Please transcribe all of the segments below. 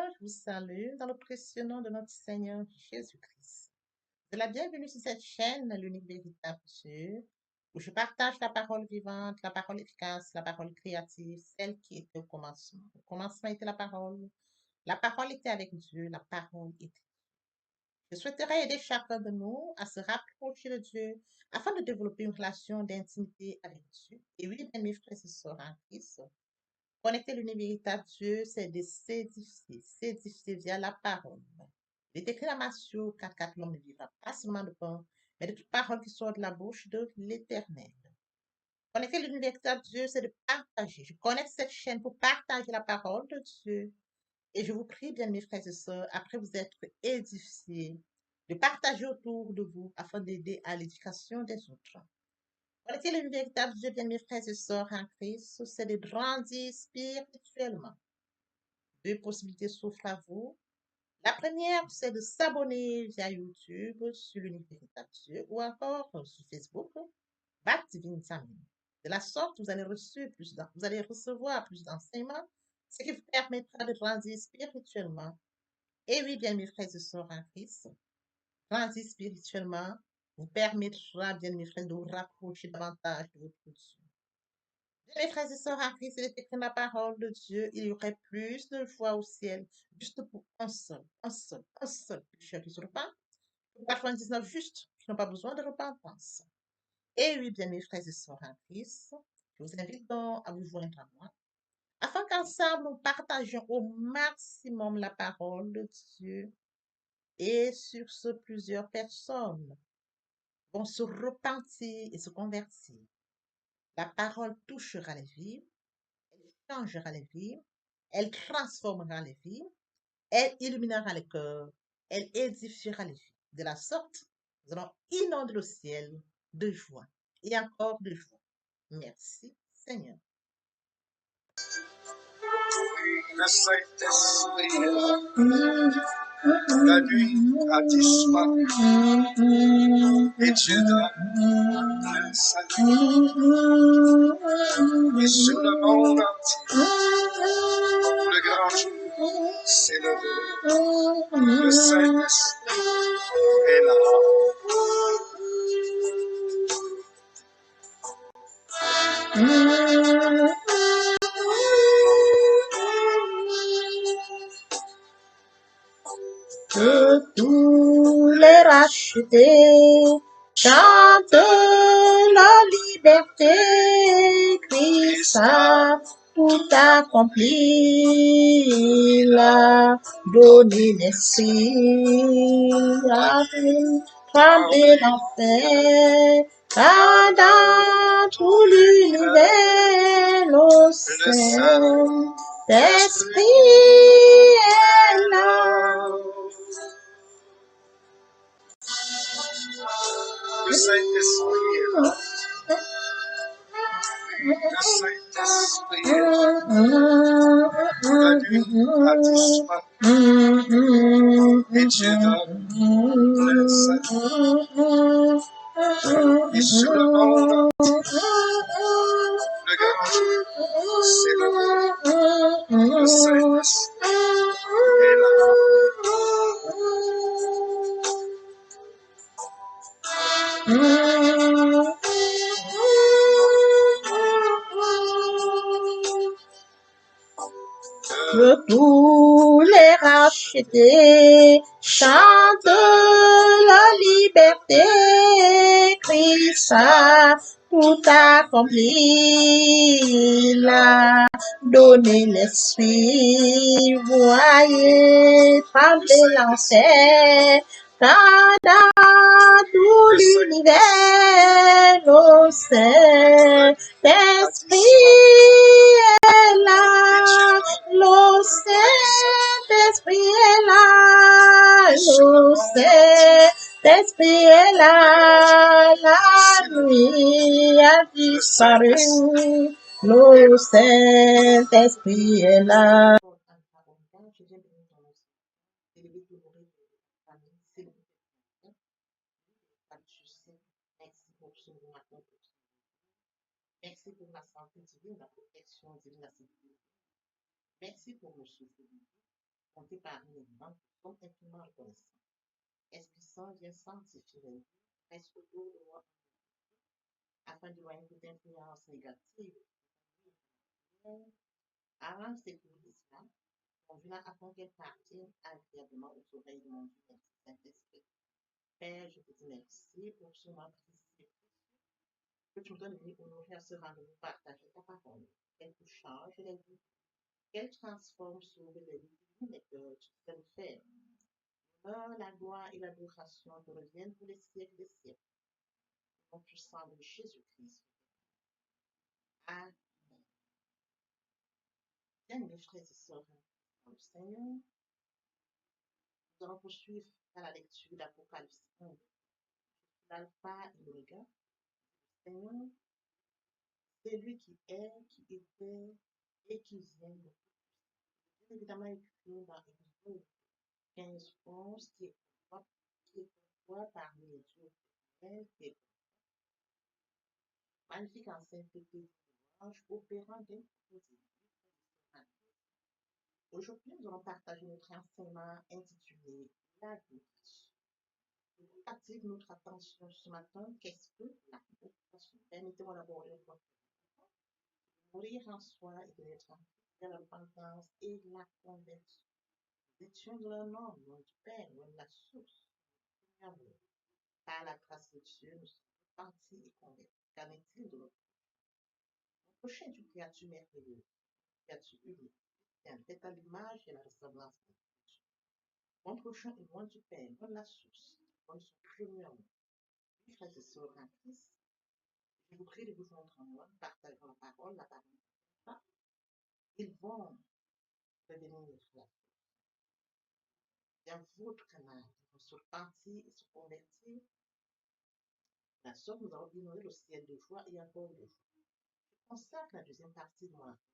Je vous salue dans le précieux nom de notre Seigneur Jésus-Christ. C'est la bienvenue sur cette chaîne, l'unique véritable Dieu, où je partage la parole vivante, la parole efficace, la parole créative, celle qui était au commencement. Au commencement était la parole. La parole était avec Dieu, la parole était. Je souhaiterais aider chacun de nous à se rapprocher de Dieu afin de développer une relation d'intimité avec Dieu. Et oui, bien, mes frères et sœurs en Christ, connecter l'univers véritable Dieu, c'est de s'édifier via la parole. Il est écrit dans Matthieu 4, l'homme ne vivra pas seulement de pain, mais de toute parole qui sort de la bouche de l'Éternel. Connecter l'univers véritable Dieu, c'est de partager. Je connecte cette chaîne pour partager la parole de Dieu. Et je vous prie, bien mes frères et sœurs, après vous être édifiés, de partager autour de vous afin d'aider à l'éducation des autres. Connecter l'univers véritable Dieu, bien mes frères et sœurs en Christ, c'est de grandir spirituellement. Deux possibilités s'offrent à vous. La première, c'est de s'abonner via YouTube sur l'univers Dieu ou encore sur Facebook, Bat Divine Family. De la sorte, vous allez recevoir plus d'enseignements, ce qui vous permettra de grandir spirituellement. Et oui, bien mes frères et sœurs en Christ, grandir spirituellement vous permettra, bien mes frères, de vous rapprocher davantage de votre Dieu. Mes frères et sœurs en Christ, il est écrit dans la parole de Dieu, il y aurait plus de joie au ciel, juste pour un seul pécheur qui se repent, pour 99 justes qui n'ont pas besoin de repentance. Et oui, bien mes frères et sœurs en Christ, je vous invite donc à vous joindre à moi, afin qu'ensemble nous partagions au maximum la parole de Dieu. Et sur ce, plusieurs personnes vont se repentir et se convertir. La parole touchera les vies, elle changera les vies, elle transformera les vies, elle illuminera les cœurs, elle édifiera les vies. De la sorte, nous allons inonder le ciel de joie et encore de joie. Merci, Seigneur. Le Saint-Esprit est là. La nuit a disparu et Dieu donne le salut. Et sur le monde entier, le grand jour s'est levé. Le Saint-Esprit est là. Que tous les rachetés chantent la liberté, Christ a tout accompli, il a donné l'esprit, a fait trembler l'enfer, car dans tout l'univers, le Saint-Esprit est là. Le Saint-Esprit est là. Le Saint-Esprit est là. La nuit a disparu et Dieu donne le salut. Et sur le monde entier, le grand jour s'est levé. Le Saint-Esprit est là. Que tous les rachetés chantent la liberté, Christ a tout accompli, il a donné l'esprit, voyez trembler l'enfer, car dans tout l'univers, le Saint-Esprit est là. Le Saint-Esprit est là, le Saint-Esprit est là, la nuit a disparu, le Saint-Esprit est là. Merci pour la santé divine, la protection divine, la sécurité. Merci pour le souffle. comptés parmi les vivants qui sont infiniment reconnaissants. Esprit Saint, viens sanctifier les vies, reste autour de moi afin d'éloigner toute influence négative. Arrange cette église-là, conduis-la afin qu'elle parvienne agréablement aux oreilles de mon Dieu, merci Saint-Esprit. Père, je te dis merci pour ce moment précieux que tu me donnes de venir honorer à ce rendez-vous, partager ta parole, qu'elle te change les vies, qu'elle transforme, sauve les vies, mais que tu sais le faire. La gloire et l'adoration te reviennent pour les siècles des siècles. Au nom puissant de Jésus-Christ. Amen. Bien, mes frères et sœurs, dans le Seigneur, nous allons poursuivre à la lecture d'Apocalypse 1. L'alpha et l'oméga, le Seigneur, c'est lui qui est, qui était et qui vient. Bien évidemment écrit dans Exode 15, 11, qui est quoi parmi les dieux éternels, qui est magnifique en sainteté d'ouvrage, opérant des prodiges. Aujourd'hui, nous allons partager notre enseignement intitulé La glorification. Pour attirer notre attention ce matin, qu'est-ce que la glorification? Permettez-moi d'aborder un point. Mourir en soi et d'être vers la repentance et la conversion. Nous étions de la norme, loin du Père, loin de la source. Par la grâce de Dieu, nous sommes repentis et convertis. Qu'en est-il de notre prochain est une créature merveilleuse, une créature unique, faite à l'image et à la ressemblance de Dieu. Mon prochain est loin du Père, loin de la source, loin de son premier amour. Oui, frères et sœurs en Christ, je vous prie de vous joindre en moi, partageons la parole, ils vont revenir dans votre canal, ils vont se repentir et se convertir. La sorte, nous allons ignorer le ciel de joie et encore de joie. Je consacre la deuxième partie de mon enseignement.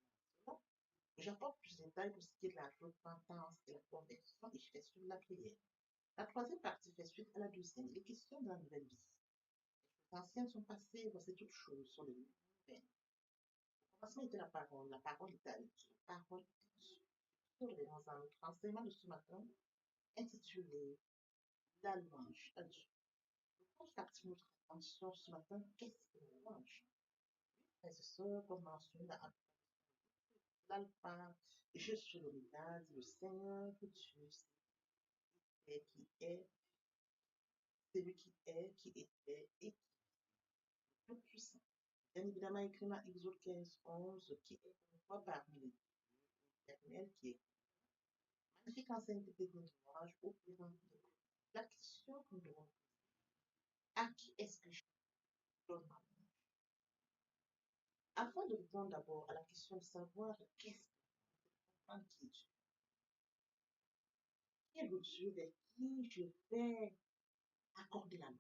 J'apporte plus de détails pour ce qui est de la repentance et la conversion et je fais suivre la prière. La troisième partie fait suite à la deuxième. Les questions de la nouvelle vie. Les anciennes sont passées, voici toutes choses sont devenues nouvelles. Au commencement était la parole était avec Dieu, la parole était Dieu. Nous revenons à notre enseignement de ce matin intitulé La louange à Dieu. Nous portons notre attention ce matin, qu'est-ce que la louange? Frères et sœurs, comme mentionné dans l'alpha, je suis l'oméga, dit le Seigneur, que Dieu est, qui est, celui qui est, qui était et qui est tout puissant. Bien évidemment, écrit dans Exode 15, 11, qui est une fois parmi les dieux éternels, qui est magnifique en sainteté de l'ouvrage, opérant de la question que nous devons poser, à qui est-ce que je donne ma louange? Afin de répondre d'abord à la question de savoir qu'est-ce qui est Dieu, qui est le Dieu vers qui je vais accorder la louange,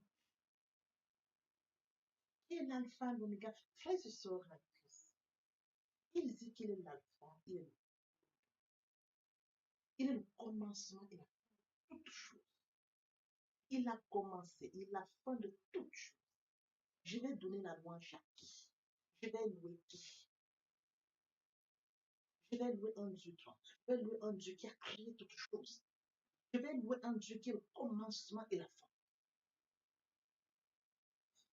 qui est l'alpha, l'oméga, frères et sœurs en Christ. Il dit qu'il est l'alpha, il est le commencement et la fin de toutes choses. Il a commencé, il a fin de toutes choses. Je vais donner la louange à qui? Je vais louer qui? Je vais louer un Dieu toi. Je vais louer un Dieu qui a créé toutes choses. Je vais louer un Dieu qui est le commencement et la fin.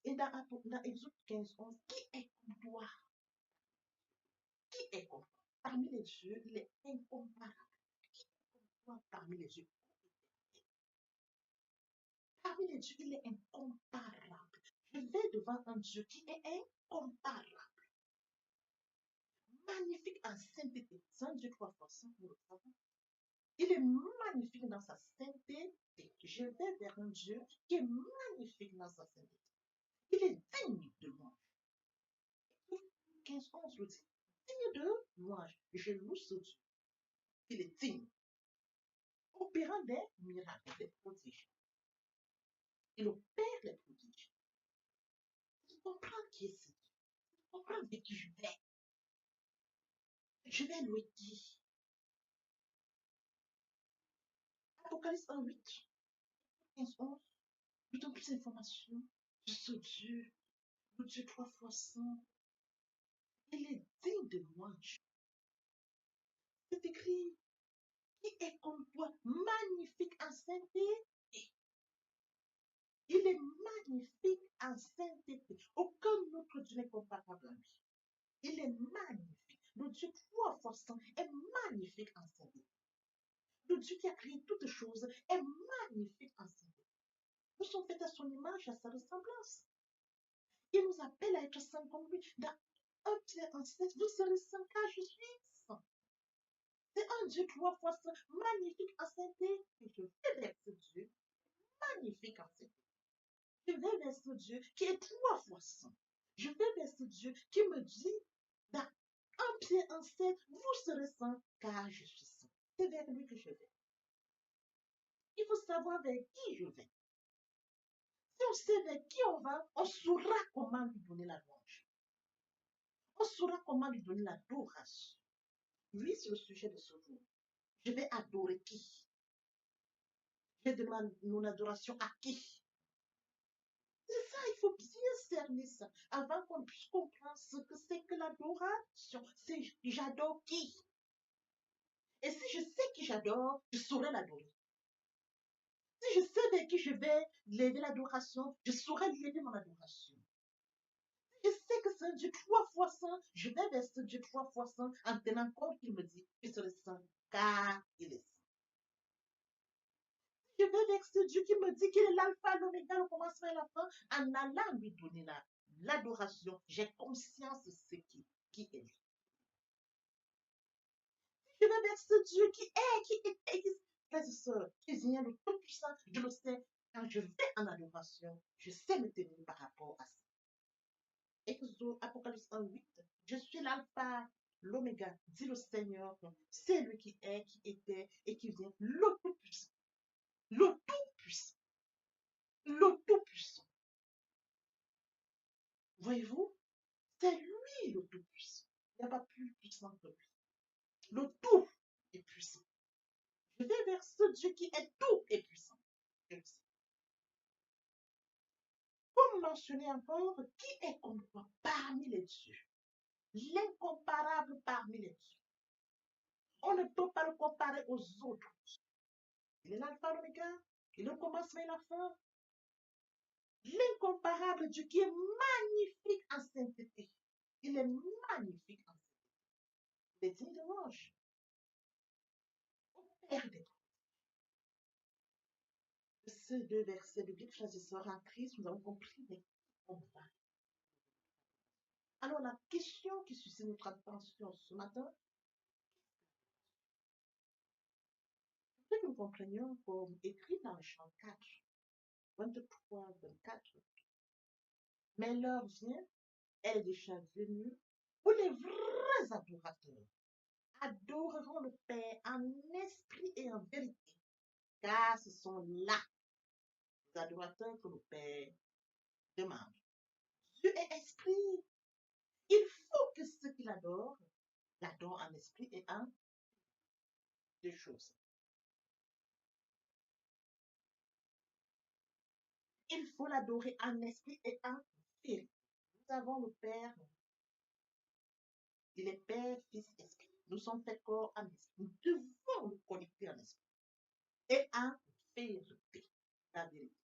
Et dans Exode 15, 11, qui est comme toi? Qui est comme toi? Parmi les dieux, il est incomparable. Qui est comme toi parmi les dieux? Parmi les dieux, il est incomparable. Je vais devant un Dieu qui est incomparable. Magnifique en sainteté. C'est un Dieu 3 fois 100, nous le savons. Il est magnifique dans sa sainteté. Je vais vers un Dieu qui est magnifique dans sa sainteté. Il est digne de louange. 15, 11 le dit. Digne de louange. Je loue ce Dieu. Il est digne. Opérant des miracles, des prodiges. Il opère les prodiges. Tu comprends qui est ce Dieu. Tu comprends avec qui je vais. Je vais louer qui? Apocalypse 1, 8, 15, 11. Nous donne plus d'informations de ce Dieu. Le Dieu 3 fois 100. Il est digne de louange. C'est écrit, qui est comme comme toi, magnifique en sainteté. Il est magnifique en sainteté. Aucun autre Dieu n'est comparable à lui. Il est magnifique. Le Dieu 3 fois saint est magnifique en sainteté. Le Dieu qui a créé toutes choses est magnifique en sainteté. Nous sommes faits à son image, à sa ressemblance. Il nous appelle à être saints comme lui. Dans 1 Pierre 1,7, vous serez saints car je suis saint. C'est un Dieu 3 fois saint, magnifique en sainteté. Et je vais vers ce Dieu, magnifique en sainteté. Je vais vers ce Dieu qui est 3 fois saint. Je vais vers ce Dieu qui me dit, dans 1 Pierre 1,7, vous serez saints car je suis saint. C'est vers lui que je vais. Il faut savoir vers qui je vais. Si on sait vers qui on va, on saura comment lui donner la louange. On saura comment lui donner l'adoration. Oui, c'est le sujet de ce jour. Je vais adorer qui? Je vais demander mon adoration à qui? C'est ça, il faut bien cerner ça avant qu'on puisse comprendre ce que c'est que l'adoration. C'est j'adore qui? Et si je sais qui j'adore, je saurai l'adorer. Si je sais vers qui je vais lever l'adoration, je saurai lever mon adoration. Je sais que c'est un Dieu 3 fois saint, je vais vers ce Dieu 3 fois saint en tenant compte qu'il me dit que c'est le saint, car il est saint. Je vais vers ce Dieu qui me dit qu'il est l'alpha, l'oméga, le commencement et la fin, en allant lui donner l'adoration. J'ai conscience de ce qui est lui. Je vais vers ce Dieu qui frères et sœurs, qui vient de tout-puissant, je le sais. Quand je vais en adoration, je sais me tenir par rapport à ça. Exode, Apocalypse 1,8. Je suis l'alpha, l'oméga, dit le Seigneur. C'est lui qui est, qui était et qui vient, le tout-puissant. Le tout-puissant. Le tout-puissant. Voyez-vous, c'est lui le tout-puissant. Il n'y a pas plus puissant que lui. Le tout est puissant. Je vais vers ce Dieu qui est tout et puissant. Comme mentionné encore, qui est comme toi parmi les dieux? L'incomparable parmi les dieux. On ne peut pas le comparer aux autres. Il est l'alpha, l'oméga, il est le commencement et la fin. L'incomparable Dieu qui est magnifique en sainteté. Il est magnifique en sainteté. Il est digne de louange. Au Père des ces 2 versets bibliques, frères et sœurs, en Christ, nous avons compris mais on va. Alors, la question qui suscite notre attention ce matin, c'est que nous comprenions comme écrit dans le chant 4, 23, 24. Mais l'heure vient, elle est déjà venue, où les vrais adorateurs adoreront le Père en esprit et en vérité, car ce sont là les adorateurs que le Père demande. Dieu est esprit. Il faut que ceux qui l'adorent en esprit et en 2 choses. Il faut l'adorer en esprit et en vérité. Nous avons le Père. Il est Père, Fils, Esprit. Nous sommes faits corps en esprit. Nous devons nous connecter en esprit et en vérité. La vérité.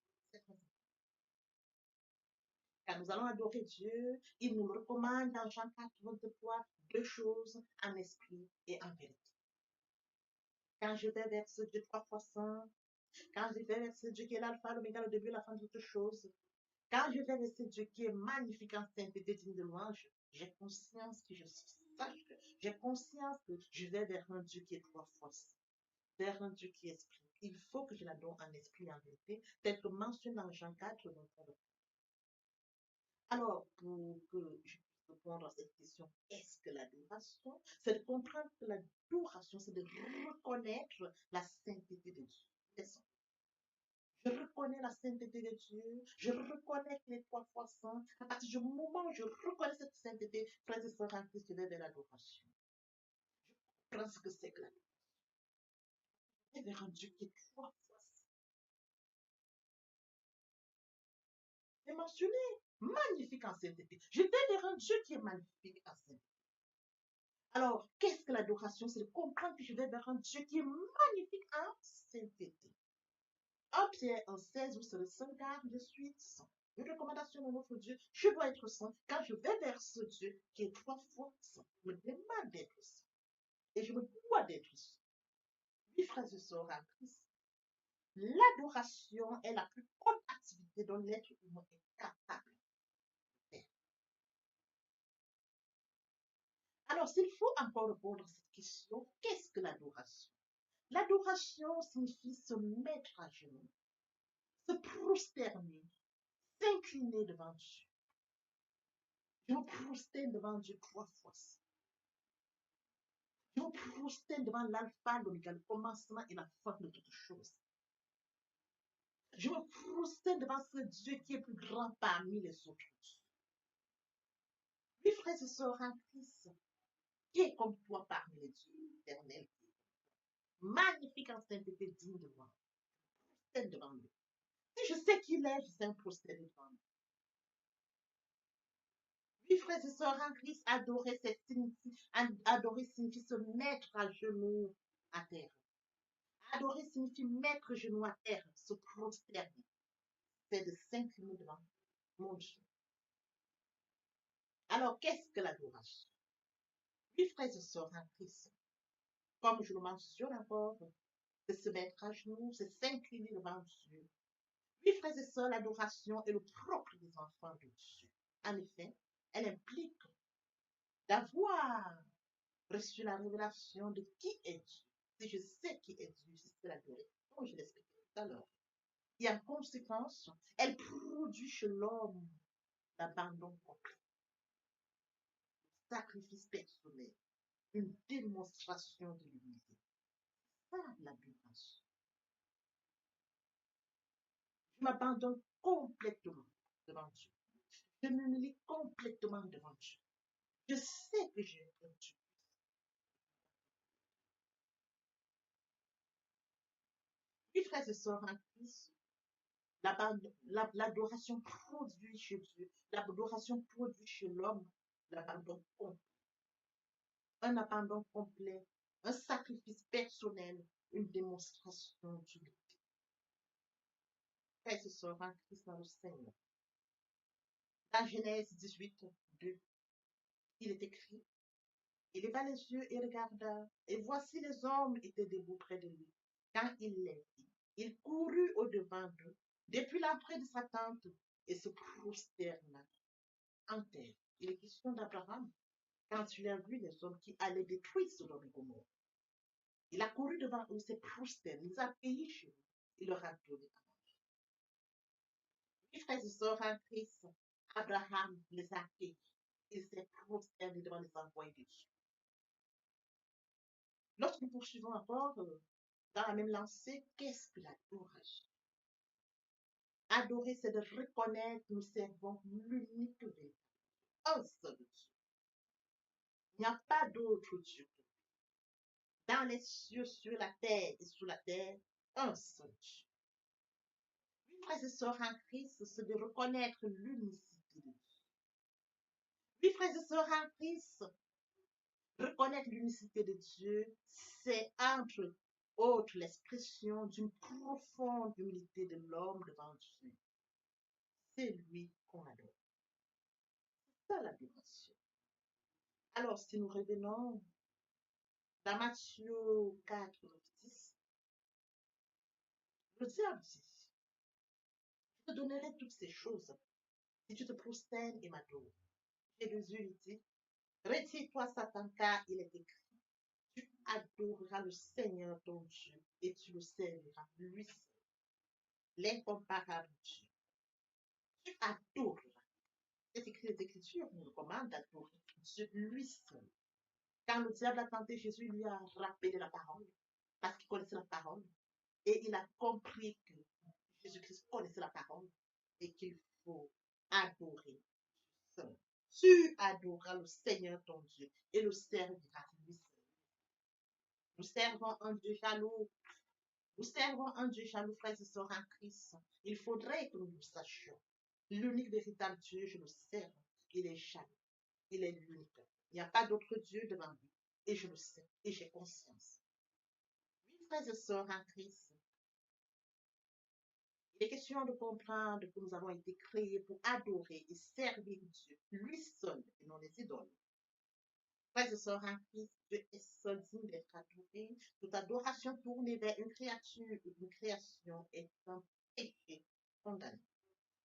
Quand nous allons adorer Dieu, il nous recommande dans Jean 4, 23, 2 choses en esprit et en vérité. Quand je vais vers ce Dieu 3 fois saint, quand je vais vers ce Dieu qui est l'alpha, l'oméga, le début et la fin de toutes choses, quand je vais vers ce Dieu qui est magnifique en sainteté, digne de louange, j'ai conscience que je suis sage, j'ai conscience que je vais vers un Dieu qui est 3 fois saint, vers un Dieu qui est esprit. Il faut que je l'adore en esprit et en vérité, tel que mentionné dans Jean 4, 23. Alors, pour que je puisse répondre à cette question, est-ce que l'adoration, c'est de comprendre que l'adoration, c'est de reconnaître la sainteté de Dieu. Je reconnais la sainteté de Dieu, je reconnais qu'il est 3 fois saint. À partir du moment où je reconnais cette sainteté, frères et sœurs en Christ, je vais vers l'adoration. Je comprends ce que c'est que l'adoration. Je vais vers un Dieu qui est 3 fois saint. C'est mentionné, magnifique en sainteté. Je vais vers un Dieu qui est magnifique en sainteté. Alors, qu'est-ce que l'adoration? C'est de comprendre que je vais vers un Dieu qui est magnifique en sainteté. 1 Pierre 1,16, vous serez saint car je suis saint. Une recommandation de notre Dieu, je dois être saint quand je vais vers ce Dieu qui est 3 fois saint. Je me demande d'être saint. Et je me dois d'être saint. Oui, frères et sœurs en Christ, l'adoration est la plus haute activité dont l'être humain est capable de faire. Alors, s'il faut encore répondre à cette question, qu'est-ce que l'adoration? L'adoration signifie se mettre à genoux, se prosterner, s'incliner devant Dieu. Je me prosterne devant Dieu 3 fois. Je me prosterne devant l'alpha, l'oméga, le commencement et la fin de toutes choses. Je me prosterne devant ce Dieu qui est plus grand parmi les autres. Oui, frères et sœurs en Christ, qui est comme toi parmi les dieux éternels, magnifique en sainteté, digne de moi. Prosterne devant lui. Si je sais qu'il est, je sais me prosterner devant lui. Oui, frères et sœurs en Christ, adorer signifie se mettre à genoux à terre. Adorer signifie mettre genoux à terre, se prosterner. C'est de s'incliner devant mon Dieu. Alors, qu'est-ce que l'adoration? Oui, frères et sœurs en Christ, comme je le mentionne encore, c'est se mettre à genoux, c'est s'incliner devant Dieu. Oui, frères et sœurs, l'adoration est le propre des enfants de Dieu. En effet, elle implique d'avoir reçu la révélation de qui est Dieu. Si je sais qui est Dieu, c'est l'adorer, comme je l'expliquais tout à l'heure. Et en conséquence, elle produit chez l'homme l'abandon complet, le sacrifice personnel, une démonstration de l'humilité. Ça, l'adoration. Je m'abandonne complètement devant Dieu. Je m'humilie complètement devant Dieu. Je sais que j'ai un Dieu. Oui, frères et sœurs en Christ, l'adoration produit chez Dieu, l'adoration produit chez l'homme l'abandon complet. Un abandon complet, un sacrifice personnel, une démonstration d'humilité. Frères et sœurs en Christ dans le Seigneur. Dans Genèse 18, 2, il est écrit, il leva les yeux et regarda, et voici les hommes étaient debout près de lui. Quand il les vit, il courut au-devant d'eux, depuis l'entrée de sa tente, et se prosterna en terre. Il est question d'Abraham, quand il a vu les hommes qui allaient détruire Sodome et Gomorrhe. Il a couru devant eux, s'est prosterné, il les a accueillis chez eux, il leur a donné à manger. Mes frères et sœurs en Christ, Abraham les a accueillis, il s'est prosterné devant les envoyés de Dieu. Lorsque nous poursuivons encore dans la même lancée, qu'est-ce que l'adoration? Adorer, c'est de reconnaître que nous servons l'unique Dieu, un seul Dieu. Il n'y a pas d'autre Dieu. Dans les cieux, sur la terre et sous la terre, un seul Dieu. Oui, frères et sœurs en Christ, c'est de reconnaître l'unicité de Dieu. Oui, frères et sœurs en Christ, reconnaître l'unicité de Dieu, c'est entre autres l'expression d'une profonde humilité de l'homme devant Dieu. C'est lui qu'on adore. C'est ça l'adoration. Alors, si nous revenons dans Matthieu 4, 10, le diable dit, je te donnerai toutes ces choses si tu te prosternes et m'adores. Jésus lui dit, retire-toi Satan car il est écrit, tu adoreras le Seigneur ton Dieu et tu le serviras lui seul, l'incomparable Dieu. Tu adoreras. C'est écrit les Écritures nous recommandent d'adorer Dieu lui seul. Quand le diable a tenté Jésus, il lui a rappelé la parole, parce qu'il connaissait la parole. Et il a compris que Jésus-Christ connaissait la parole et qu'il faut adorer seul. Tu adoreras le Seigneur ton Dieu et le serviras lui seul. Nous servons un Dieu jaloux. Nous servons un Dieu jaloux, frères et sœurs en Christ. Il faudrait que nous le sachions. L'unique véritable Dieu, je le sers. Il est jaloux. Il est l'unique. Il n'y a pas d'autre Dieu devant lui. Et je le sais. Et j'ai conscience. frères et sœurs en Christ, il est question de comprendre que nous avons été créés pour adorer et servir Dieu, lui seul, et non les idoles. Frères et sœurs en Christ, Dieu est seul digne d'être adoré. Toute adoration tournée vers une créature ou une création est un péché condamné.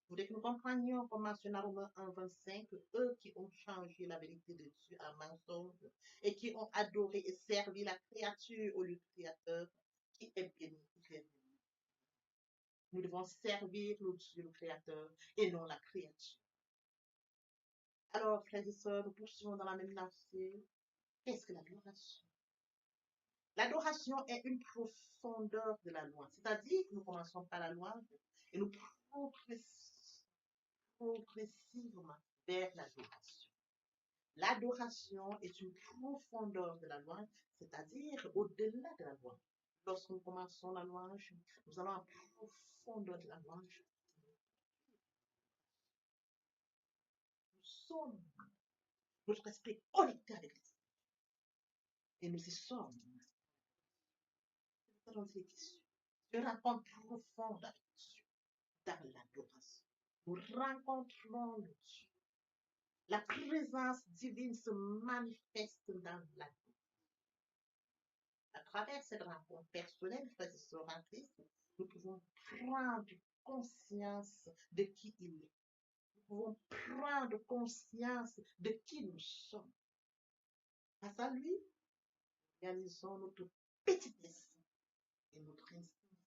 Je voudrais que nous comprenions, comme mentionné dans Romains 1, 25, que eux qui ont changé la vérité de Dieu en mensonge et qui ont adoré et servi la créature au lieu du Créateur, qui est béni, qui est béni. Nous devons servir le Dieu, le Créateur, et non la créature. Alors, frères et sœurs, nous poursuivons dans la même lancée. Qu'est-ce que l'adoration? L'adoration est une profondeur de la louange. C'est-à-dire que nous commençons par la louange et nous progressivement vers l'adoration. L'adoration est une profondeur de la louange, c'est-à-dire au-delà de la louange. Lorsque nous commençons la louange, nous allons en profondeur de la louange. Nous sommes, notre esprit connecté avec l'esprit. Et nous y sommes. Nous allons dire une rencontre profonde avec Dieu dans l'adoration. Nous rencontrons le Dieu. La présence divine se manifeste dans l'adoration. À travers cette rencontre personnelle, frères et sœurs en Christ, nous pouvons prendre conscience de qui il est. Nous pouvons prendre conscience de qui nous sommes. Face à lui, réalisons notre petitesse et notre instinct.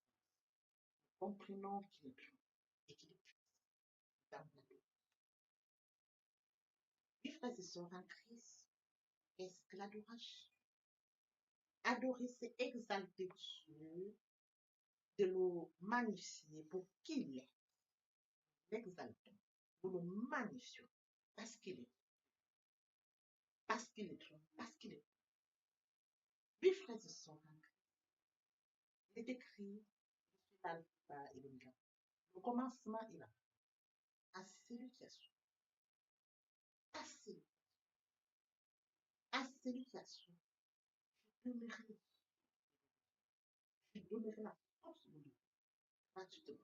Comprenons qu'il est grand et qu'il est puissant dans l'adoration. Oui, frères et sœurs en Christ, qu'est-ce que l'adoration? Adorer, c'est exalter Dieu, de le magnifier pour qui il est. L'exaltons, nous le magnifions parce qu'il est, parce qu'il est grand, parce qu'il est. Oui, frères et sœurs, il est écrit, je suis l'alpha et l'oméga. Le commencement est là. À celui qui a su, à celui qui a su, je donnerai la force de lui, gratuitement.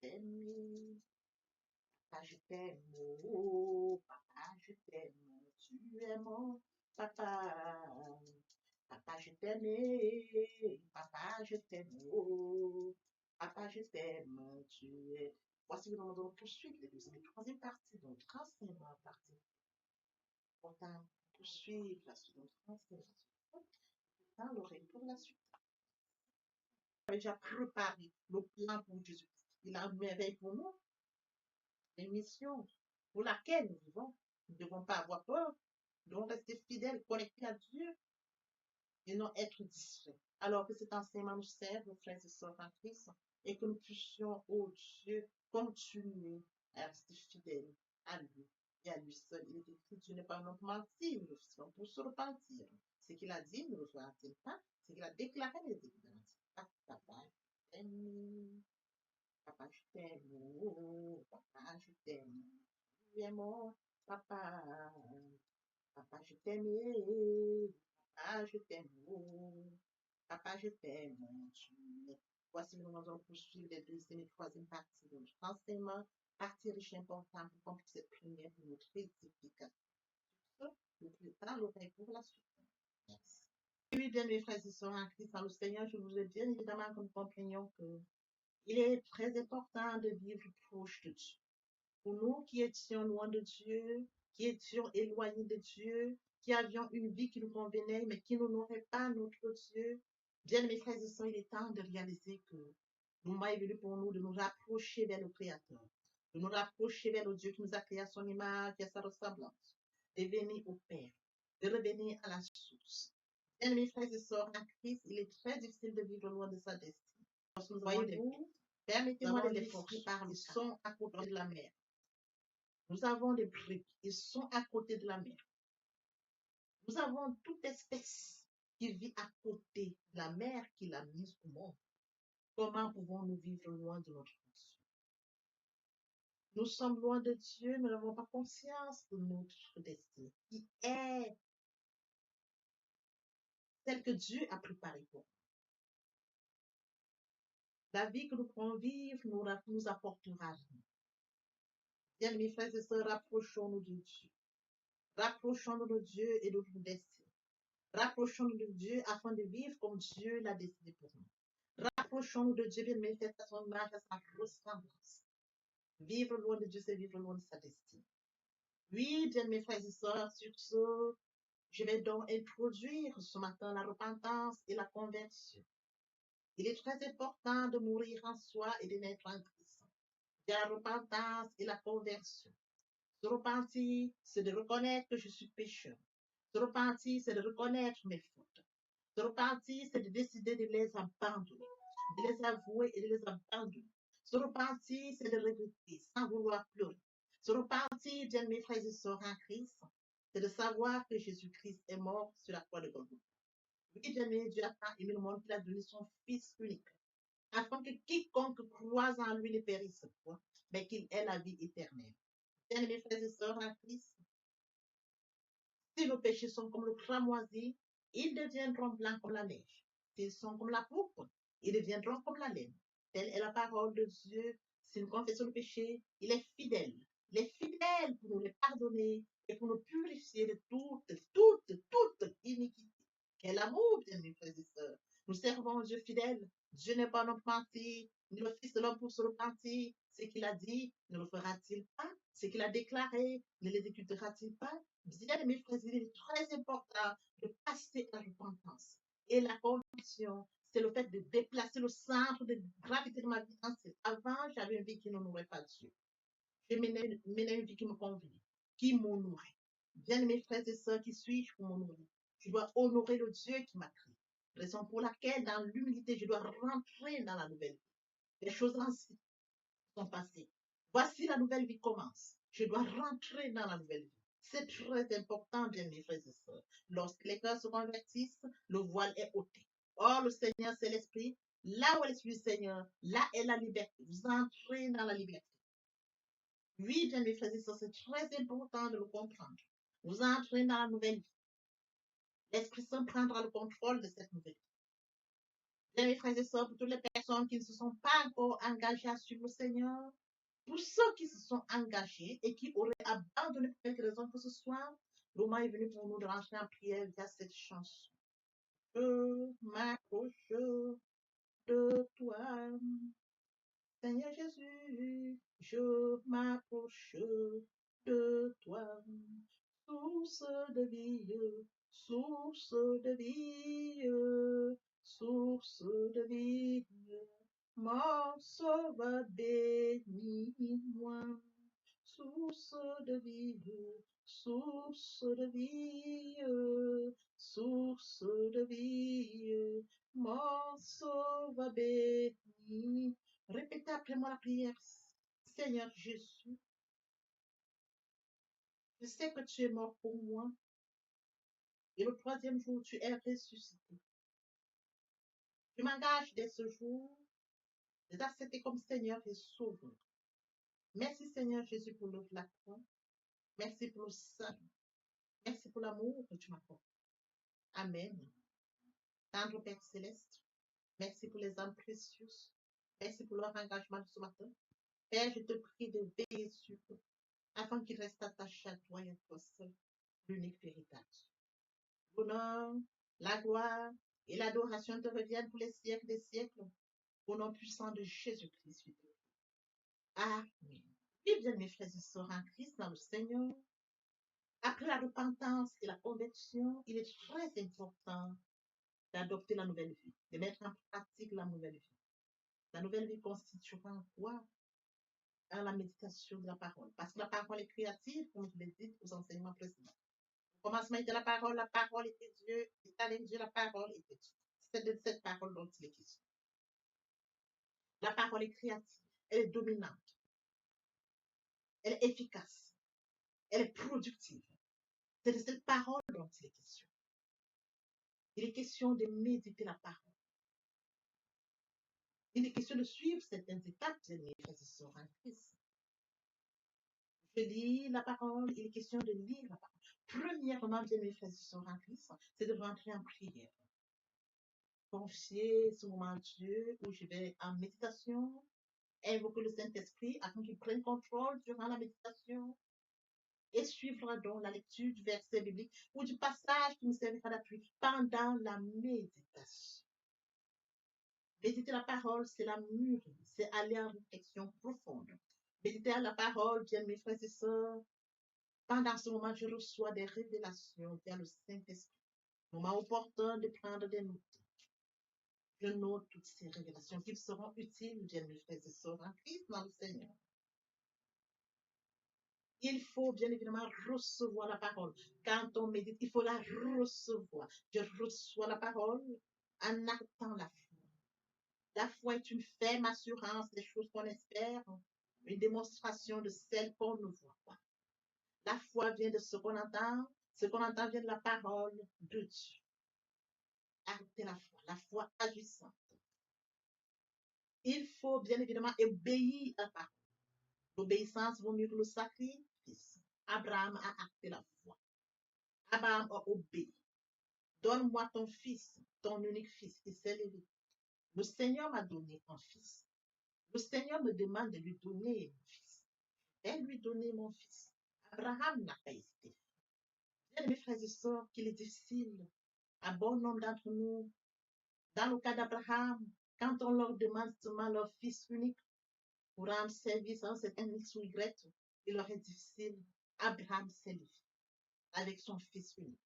T'aimer, papa, je t'aime, oh, papa, je t'aime, tu es mon papa. Papa, je t'aime, papa, je t'aime, oh, papa, je t'aime, tu es. Voici que nous allons poursuivre les deuxième et troisième partie, donc enseignement partie. Pourtant, poursuivre la suite, donc enseignement. Dans l'oreille pour la suite. Il a déjà préparé le plan pour Jésus. Il a une merveille pour nous, une mission pour laquelle nous vivons. Nous ne devons pas avoir peur. Nous devons rester fidèles, connectés à Dieu et non être distraits. Alors que cet enseignement nous serve, nos frères et sœurs en Christ, et que nous puissions, oh Dieu, continuer à rester fidèles à lui et à lui seul. Il est écrit, Dieu n'est pas un homme menti, nous sommes pour se repentir. Ce qu'il a dit, ne le fera-t-il pas? Ce qu'il a déclaré, ne le déclarera-t-il pas? Papa, je t'aime. Papa, je t'aime. Oh, papa, je t'aime. Tu es mon papa. Papa, je t'aime. Papa, je t'aime. Oh, papa, je t'aime. Voici, nous allons poursuivre les deuxième et troisième parties de notre enseignement. Partie riche importante pour comprendre cette première pour notre édification. Nous préparons l'oreille pour la suite. Merci. Oui, bien, mes frères et sœurs en Christ, dans le Seigneur, je voudrais bien évidemment que nous comprenions que il est très important de vivre proche de Dieu. Pour nous qui étions loin de Dieu, qui étions éloignés de Dieu, qui avions une vie qui nous convenait, mais qui n'honorait pas notre Dieu, bien mes frères et sœurs, il est temps de réaliser que le moment est venu pour nous de nous rapprocher vers le Créateur, de nous rapprocher vers le Dieu qui nous a créé à son image et à sa ressemblance, de venir au Père, de revenir à la source. Bien mes frères et sœurs, en Christ, il est très difficile de vivre loin de sa destinée. Voyez-vous, permettez-moi de l'exprimer par le son à côté de la mer. Nous avons des briques, ils sont à côté de la mer. Nous avons toute espèce qui vit à côté de la mer qu'il a mise au monde. Comment pouvons-nous vivre loin de notre Dieu? Nous sommes loin de Dieu, nous n'avons pas conscience de notre destinée, qui est celle que Dieu a préparée pour nous. La vie que nous pourrons vivre nous apportera vie. Bien, mes frères et sœurs, rapprochons-nous de Dieu. Rapprochons-nous de Dieu et de notre destin. Rapprochons-nous de Dieu afin de vivre comme Dieu l'a décidé pour nous. Rapprochons-nous de Dieu, bien, mes frères, à son image, à sa ressemblance. Vivre loin de Dieu, c'est vivre loin de sa destinée. Oui, bien, mes frères et sœurs, sur ce, je vais donc introduire ce matin la repentance et la conversion. Il est très important de mourir en soi et de naître en Christ. Il y a la repentance et la conversion. Se repentir, c'est de reconnaître que je suis pécheur. Se repentir, c'est de reconnaître mes fautes. Se repentir, c'est de décider de les abandonner, de les avouer et de les abandonner. Se repentir, c'est de regretter sans vouloir pleurer. Se repentir, bien mes frères et sœurs en Christ, c'est de savoir que Jésus-Christ est mort sur la croix de Golgotha. Oui, bien aimé, Dieu a tant aimé le monde qu'il a donné son Fils unique, afin que quiconque croise en lui ne périsse point, mais qu'il ait la vie éternelle. Bien mes frères et sœurs en Christ, si nos péchés sont comme le cramoisi, ils deviendront blancs comme la neige. S'ils sont comme la pourpre, ils deviendront comme la laine. Telle est la parole de Dieu. Si nous confessons le péché, il est fidèle. Il est fidèle pour nous les pardonner et pour nous purifier de toute iniquité. Quel amour, bien mes frères et sœurs. Nous servons un Dieu fidèle. Dieu n'est pas un homme menti, ni le Fils de l'homme pour se repentir. Ce qu'il a dit, ne le fera-t-il pas? Ce qu'il a déclaré, ne l'exécutera-t-il pas? Bien, mes frères, il est très important de passer à la repentance. Et la conversion, c'est le fait de déplacer le centre de gravité de ma vie entière. Avant, j'avais une vie qui n'honorait pas Dieu. Je menais une vie qui me convenait, qui m'honorait. Bien, mes frères et sœurs, qui suis-je pour m'honorer? Je dois honorer le Dieu qui m'a créé. Raison pour laquelle, dans l'humilité, je dois rentrer dans la nouvelle vie. Les choses anciennes sont passées. Voici la nouvelle vie commence. Je dois rentrer dans la nouvelle vie. C'est très important, bien mes frères et sœurs. Lorsque les cœurs se convertissent, le voile est ôté. Or, le Seigneur, c'est l'Esprit. Là où est l'Esprit du Seigneur, là est la liberté. Vous entrez dans la liberté. Oui, bien mes frères et sœurs, c'est très important de le comprendre. Vous entrez dans la nouvelle vie. L'Esprit Saint prendra le contrôle de cette nouvelle vie. Bien mes frères et sœurs, pour toutes les personnes qui ne se sont pas encore engagées à suivre le Seigneur, pour ceux qui se sont engagés et qui auraient abandonné pour quelque raison que ce soit, le moment est venu pour nous de rentrer en prière via cette chanson. Je m'approche de toi, Seigneur Jésus, je m'approche de toi, source de vie, source de vie, source de vie, mon sauveur bénis-moi, source de vie, source de vie, source de vie, mon sauveur bénis. Répétez après moi la prière. Seigneur Jésus, je sais que tu es mort pour moi et le troisième jour tu es ressuscité. Je m'engage dès ce jour de t'accepter comme Seigneur et Sauveur. Merci Seigneur Jésus pour l'œuvre de la croix. Merci pour le salut. Merci pour l'amour que tu m'apportes. Amen. Tendre Père Céleste, merci pour les âmes précieuses. Merci pour leur engagement de ce matin. Père, je te prie de veiller sur eux afin qu'ils restent attachés à toi et à toi seul, l'unique véritable. L'honneur, la gloire et l'adoration te reviennent pour les siècles des siècles, au nom puissant de Jésus-Christ. Amen. Et bien, mes frères et sœurs en Christ, dans le Seigneur, après la repentance et la conversion, il est très important d'adopter la nouvelle vie, de mettre en pratique la nouvelle vie. La nouvelle vie constituera en quoi? À la méditation de la parole. Parce que la parole est créative, comme je l'ai dit aux enseignements précédents. Au commencement était la parole était Dieu, et avec Dieu, la parole était Dieu. C'est de cette parole dont il est question. La parole est créative, elle est dominante, elle est efficace, elle est productive. C'est de cette parole dont il est question. Il est question de méditer la parole. Il est question de suivre certaines étapes de mes frères et sœurs en Christ. Je lis la parole, il est question de lire la parole. Premièrement, bien mes frères et sœurs en Christ, c'est de rentrer en prière. confier ce moment à Dieu où je vais en méditation, invoquer le Saint-Esprit afin qu'il prenne contrôle durant la méditation et suivre donc la lecture du verset biblique ou du passage qui nous servira d'appui pendant la méditation. Méditer la parole, c'est la mûrir, c'est aller en réflexion profonde. Méditer à la parole, bien mes frères et sœurs, pendant ce moment, je reçois des révélations via le Saint-Esprit. Moment opportun de prendre des notes. Je note toutes ces révélations qui seront utiles, bien mes frères et sœurs, en Christ dans le Seigneur. Il faut bien évidemment recevoir la parole. Quand on médite, il faut la recevoir. Je reçois la parole en actant la foi. La foi est une ferme assurance des choses qu'on espère, une démonstration de celles qu'on ne voit pas. La foi vient de ce qu'on entend vient de la parole de Dieu. Arrêtez la foi agissante. Il faut bien évidemment obéir à la parole. L'obéissance vaut mieux que le sacrifice. Abraham a acté la foi. Abraham a obéi. Donne-moi ton fils, ton unique fils, qui s'est levé. Le Seigneur m'a donné un fils. Le Seigneur me demande de lui donner mon fils. Je vais lui donner mon fils. Abraham n'a pas hésité. Bien, mes frères et sœurs, qu'il est difficile à bon nombre d'entre nous, dans le cas d'Abraham, quand on leur demande seulement leur fils unique pour rendre service à un certain X ou Y, il leur est difficile. Abraham s'est levé avec son fils unique.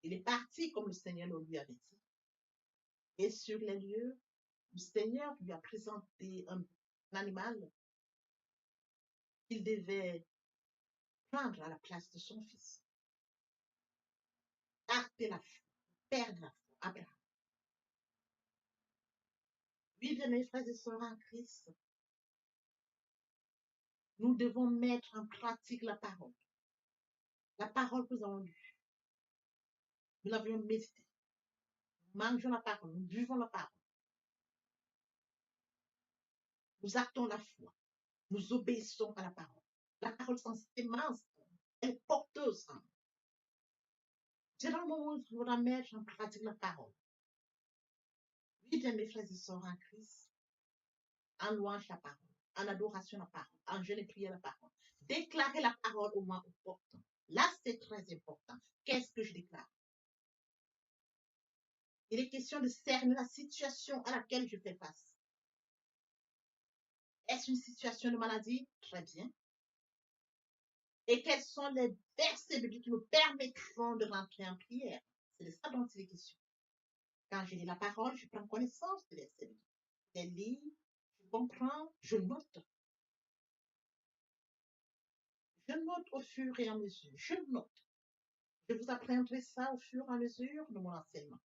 Il est parti comme le Seigneur le lui avait dit. Et sur les lieux, le Seigneur lui a présenté un animal qu'il devait prendre à la place de son fils. Acter la foi, perdre la foi, Abraham. Oui, bien mes frères et sœurs en Christ, nous devons mettre en pratique la parole. La parole que nous avons lue. Nous l'avions médité. Nous mangeons la parole, nous buvons la parole. Nous actons la foi. Nous obéissons à la parole. La parole sans sémence, elle est porteuse. C'est dans le moment où nous devons mettre en pratique la parole. Oui, bien mes frères et sœurs en Christ, en louange la parole, en adoration la parole, en jeûne et prière la parole. Déclarer la parole au moment opportun. Là, c'est très important. Qu'est-ce que je déclare? Il est question de cerner la situation à laquelle je fais face. Est-ce une situation de maladie? Très bien. Et quels sont les versets bibliques qui me permettront de rentrer en prière? C'est de ça dont il est question. Quand je lis la parole, je prends connaissance des versets bibliques. Je lis, je comprends, je note. Je note au fur et à mesure. Je note. Je vous apprendrai ça au fur et à mesure de mon enseignement.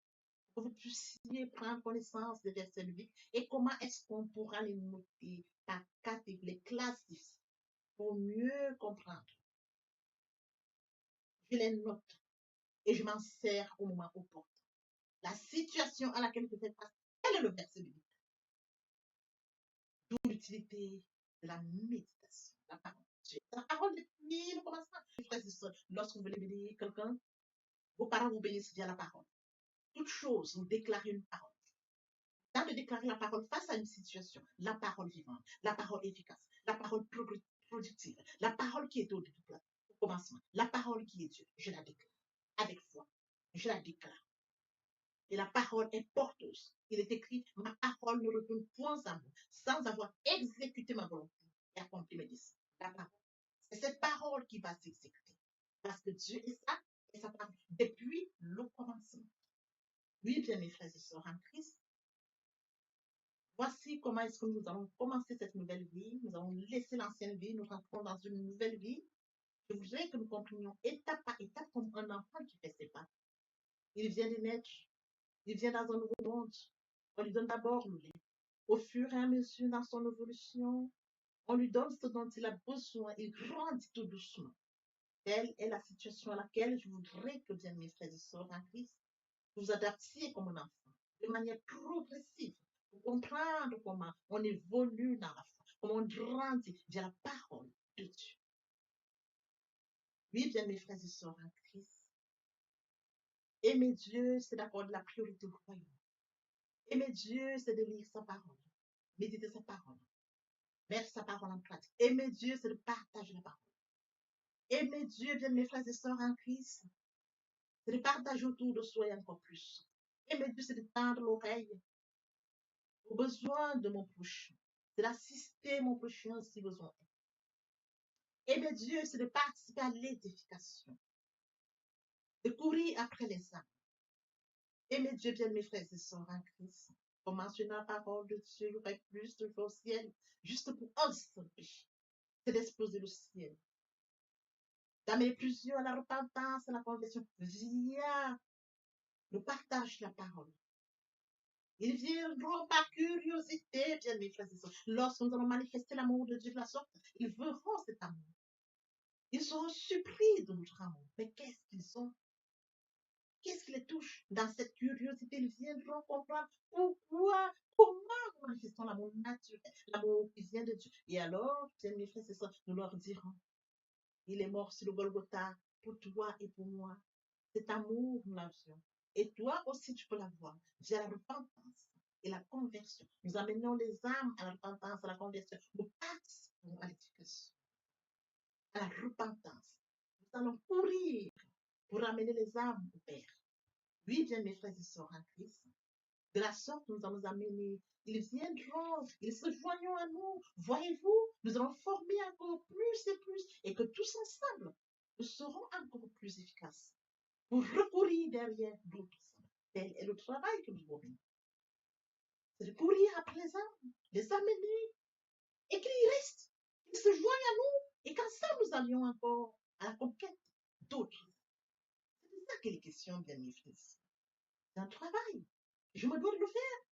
Pour que vous puissiez prendre connaissance des versets bibliques et comment est-ce qu'on pourra les noter par catégorie, les classes pour mieux comprendre. Je les note et je m'en sers au moment opportun. La situation à laquelle je fais face, quel est le verset biblique? D'où l'utilité de la méditation, la parole de Dieu. La parole depuis le commencement. Frères et sœurs, lorsque vous voulez bénir quelqu'un, vos parents vous bénissent via la parole. Toute chose, vous déclarez une parole. Dans de déclarer la parole face à une situation, la parole vivante, la parole efficace, la parole productive, la parole qui est au commencement, la parole qui est Dieu, je la déclare avec foi. Je la déclare. Et la parole est porteuse. Il est écrit, ma parole ne retourne point à moi, sans avoir exécuté ma volonté et accompli mes désirs. La parole. C'est cette parole qui va s'exécuter. Parce que Dieu est ça, et sa parole, depuis le commencement. Oui, bien mes frères et sœurs en Christ, voici comment est-ce que nous allons commencer cette nouvelle vie. Nous allons laisser l'ancienne vie, nous rentrons dans une nouvelle vie. Je voudrais que nous comprenions étape par étape comme un enfant qui fait ses pas. Il vient de naître, il vient dans un nouveau monde. On lui donne d'abord le lait. Au fur et à mesure dans son évolution, on lui donne ce dont il a besoin. Il grandit tout doucement. Telle est la situation à laquelle je voudrais que, bien mes frères et sœurs en Christ, vous adaptiez comme un enfant, de manière progressive, pour comprendre comment on évolue dans la foi, comment on grandit via la parole de Dieu. Oui, bien mes frères et sœurs en Christ, aimer Dieu, c'est d'accorder la priorité au royaume. Aimer Dieu, c'est de lire sa parole, méditer sa parole, mettre sa parole en pratique. Aimer Dieu, c'est de partager la parole. Aimer Dieu, bien mes frères et sœurs en Christ, c'est de partager autour de soi et encore plus. Aimer Dieu, c'est de tendre l'oreille aux besoins de mon prochain, c'est d'assister mon prochain si besoin est. Aimer Dieu, c'est de participer à l'édification, de courir après les âmes. Aimer Dieu, bien mes frères et sœurs en Christ. Pour mentionner la parole de Dieu, il y aurait plus de au ciel, juste pour un seul péché, c'est d'exploser le ciel, d'amener plusieurs à la repentance, à la conversion, via le partage de la parole. Ils viendront par curiosité, bien mes frères et sœurs. Lorsque nous allons manifester l'amour de Dieu de la sorte, ils verront cet amour. Ils seront surpris de notre amour. Mais qu'est-ce qu'ils ont? Qu'est-ce qui les touche? Dans cette curiosité, ils viendront comprendre pourquoi, comment nous manifestons l'amour naturel, l'amour qui vient de Dieu. Et alors, bien mes frères et sœurs, nous leur dirons, il est mort sur le Golgotha pour toi et pour moi. Cet amour, nous l'avions. Et toi aussi, tu peux l'avoir. J'ai la repentance et la conversion. Nous amenons les âmes à la repentance, à la conversion. Nous participons à l'éducation, à la repentance. Nous allons courir pour amener les âmes au Père. Oui, bien mes frères et sœurs en Christ. De la sorte, nous allons amener. Ils viendront, ils se joindront à nous. Voyez-vous, nous allons former encore plus et plus. Et que tous ensemble, nous serons encore plus efficaces pour recourir derrière d'autres âmes. Tel est le travail que nous devons faire. C'est de courir après les amener, et qu'ils restent, qu'ils se joignent à nous, et qu'ensemble nous allions encore à la conquête d'autres. C'est ça qu'il est question, bien mes fils. C'est un travail. Je me dois de le faire.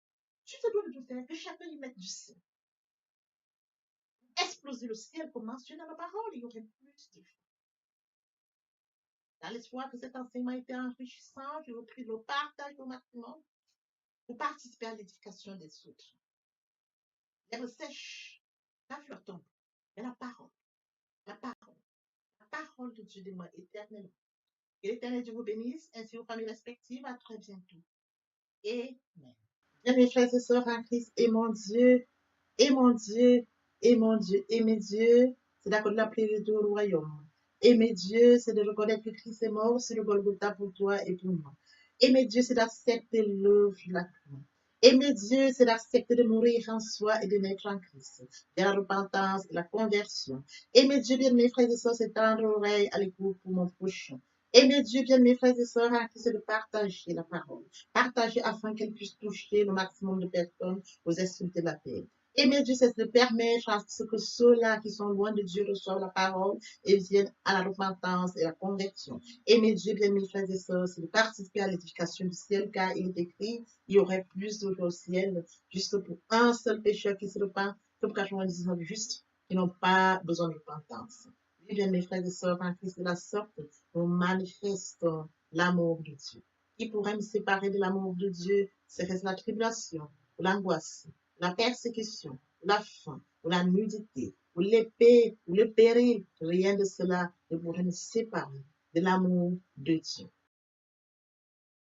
Tu te dois de le faire, que chacun y mette du sien. Exploser le ciel, comme mentionné dans la parole, il y aurait plus de choses. Dans l'espoir que cet enseignement était enrichissant, je vous prie de le partager au maximum pour participer à l'édification des autres. L'herbe sèche, la fleur tombe, mais la parole de Dieu demeure éternellement. Que l'Éternel Dieu vous bénisse, ainsi vos familles respectives. À très bientôt. Amen. Bien, mes frères et sœurs en Christ, et mon Dieu, et mon Dieu, et mon Dieu, aimer Dieu, c'est d'accorder la priorité au royaume. Aimer Dieu, c'est de reconnaître que Christ est mort sur le Golgotha pour toi et pour moi. Aimer Dieu, c'est d'accepter l'œuvre de la croix. Aimer Dieu, c'est d'accepter de mourir en soi et de naître en Christ. De la repentance et la conversion. Aimer Dieu, bien mes frères et sœurs, c'est tendre l'oreille à l'écoute pour mon prochain. Aimer Dieu, bien mes frères et sœurs, c'est de partager la parole. Partager afin qu'elle puisse toucher le maximum de personnes aux extrémités de la terre. Aimer Dieu, c'est de permettre à ce que ceux-là qui sont loin de Dieu reçoivent la parole et viennent à la repentance et à la conversion. Aimer Dieu, bien mes frères et sœurs, c'est de participer à l'édification du ciel, car il est écrit, il y aurait plus de au ciel, juste pour un seul pécheur qui se repent, comme 99 justes qui n'ont pas besoin de repentance. Oui, bien mes frères et sœurs, en Christ de la sorte, nous manifestons l'amour de Dieu. Qui pourrait me séparer de l'amour de Dieu? Serait-ce la tribulation, ou l'angoisse, la persécution, la faim, ou la nudité, ou l'épée, ou le péril? Rien de cela ne pourrait nous séparer de l'amour de Dieu.